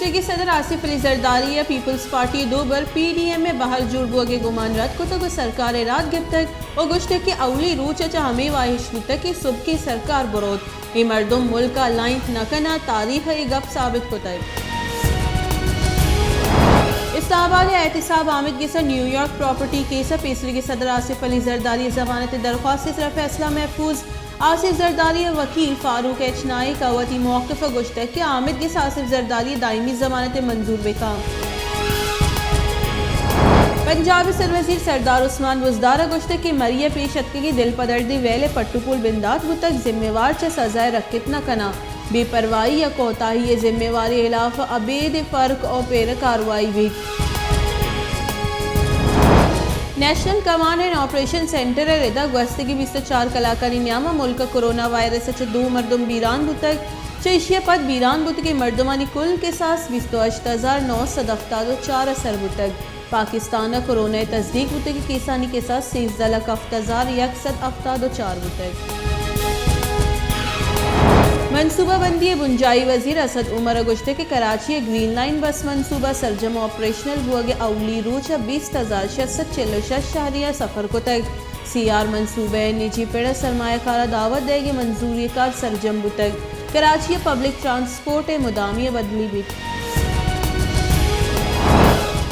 پیشرگی صدر آصف علی زرداری یا پیپلز پارٹی دوبر پی ڈی ایم میں بہر جڑبوگے گمان رد کو تک سرکار رات گفتک و گشتے کی اولی روچ چا ہمیں واحش بودتک کی صبح کی سرکار برود ای مردم ملک کا لائنٹ نکنا تاریخ ای گپ ثابت کو تک اسلام آباد احتساب آمد گیسا نیو یارک پراپرٹی کیسا پیشرگی صدر آصف علی زرداری ضمانت درخواست سے صرف فیصلہ محفوظ آصف زرداری وکیل فاروق اچنائی قوتی موقف گشتک کہ آمد گیسا آصف زرداری دائمی ضمانت منظور بکام پنجاب سر وزیر سردار عثمان وزدارہ گشتک کہ مریہ پیش اتکی دل پدردی ویلے پٹو پول بندات وہ تک ذمہ وار چا سزائے رکھت نہ کنا بے پرواہی یا کوتاہی ذمہ واری خلاف ابید فرق اور پیر کاروائی بھی national command and operation centre ردا گوستگی 24 کلاکانی نیامہ ملک کرونا وائرس سے 2 مردم بیران بودتک چیشیہ پد بیران بودتک مردمانی کل کے ساس 28,974 اثر بودتک پاکستان کرونا تصدیق بودتک کیسانی کے ساس 13,07,174 بودتک منصوبہ بندی بنجائی وزیر اسد عمر گشتے کے کراچی گرین لائن بس منصوبہ سرجم آپریشنل ہوا گے اولی روچ 20,646 شہریہ سفر کو تک سی آر منصوبہ نجی پیڑا سرمایہ کارہ دعوت دے گے منظوری کار سرجم بو تک کراچی پبلک ٹرانسپورٹ مدامی بدلی بھی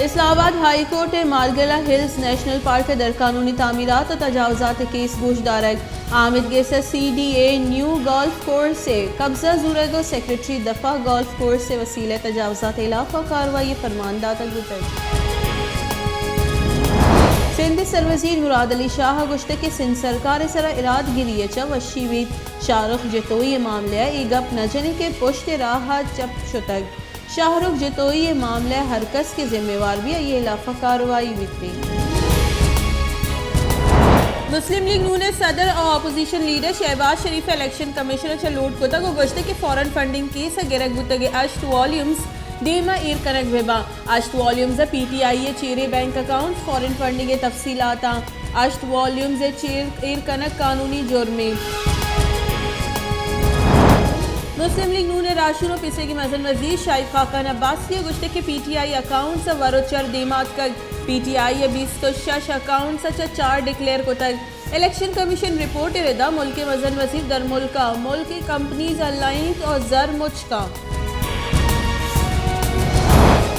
Islamabad high court Margalla hills national park در قانونی تعمیرات و تجاوزات کیس گوش دارک آمد گیسا C D A new golf course سے قبضہ زورگو سیکریٹری دفاع گولف کورس سے وسیلہ تجاوزات علاقہ کاروائی فرمان داتا گوتر سندھ سروزیر مراد علی شاہ گشتے کے سندھ سرکار سرا اراد گریہ چا وشی وید شاہ رخ جتوئی معاملہ ای گپ نجنی کے پشت راہ چپ شتگ شاہ رخ جتوئی یہ معاملہ ہر کس کے ذمہ وار بھی یہ علاقہ کاروائی بھی مسلم لیگ نون صدر اور opposition leader Shahbaz Sharif election commissioner چلوٹ کو تک گشتے کے فورن فنڈنگ کیس گرگ بتگے اشت والیومز دیما ایر کنک ویبا اشت والیومز پی ٹی آئی چیرے بینک اکاؤنٹ فورن فنڈنگ تفصیلات اشت والیومز چیر ایر کنک قانونی جرمیں مسلم لیگ نون راشون و پیسے کی مزن وزیر شاہد خاقان عباسی گشتے کے پی ٹی آئی اکاؤنٹ سے وروچر دیمات کا پی ٹی آئی 26 اکاؤنٹ سے 4 ڈکلیئر کو تک الیکشن کمیشن رپورٹ ردا ملک مزن وزیر در ملکہ ملکی کمپنیز الائنس اور زر مچکا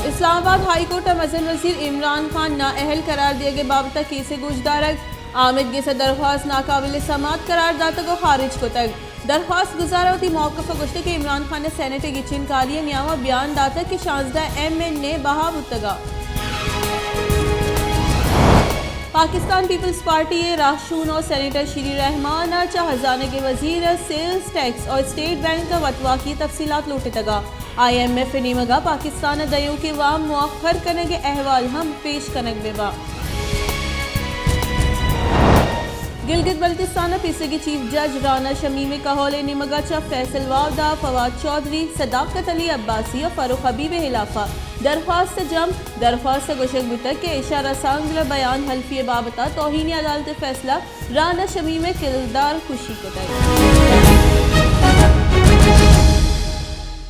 اسلام آباد ہائی کورٹ مزن وزیر عمران خان نااہل قرار دیا گئے بابتہ کیسے گوش دارک آمد گیسے درخواست ناقابل سماعت قرار داتا کو خارج کو تک درخواست گزارا ہوتی موقف گشتے کہ عمران خان نے سینٹ گچن کالیہ نیامہ بیان داتا کہ 16 ایم این نے بہا بتگا پاکستان پیپلز پارٹی راشون اور سینیٹر شری رحمان چا خزانہ کے وزیر سیلز ٹیکس اور اسٹیٹ بینک کا وطوا کی تفصیلات لوٹے تگا آئی ایم ایف نیمگا پاکستان دیو کے وام مؤخر کرنے کے احوال ہم پیش کنک بیوا گلگت بلتستان پیسے کی چیف جج رانا شمیمی کہول نیمگا چا فیصل واودا فواد چودھری صداقت علی عباسی اور فاروق حبیب خلافہ درخواست جم درخواست گوشک بتک کے اشارہ سانگل بیان حلفی بابتا توہین عدالت فیصلہ رانا شمیم کردار خوشی کو تک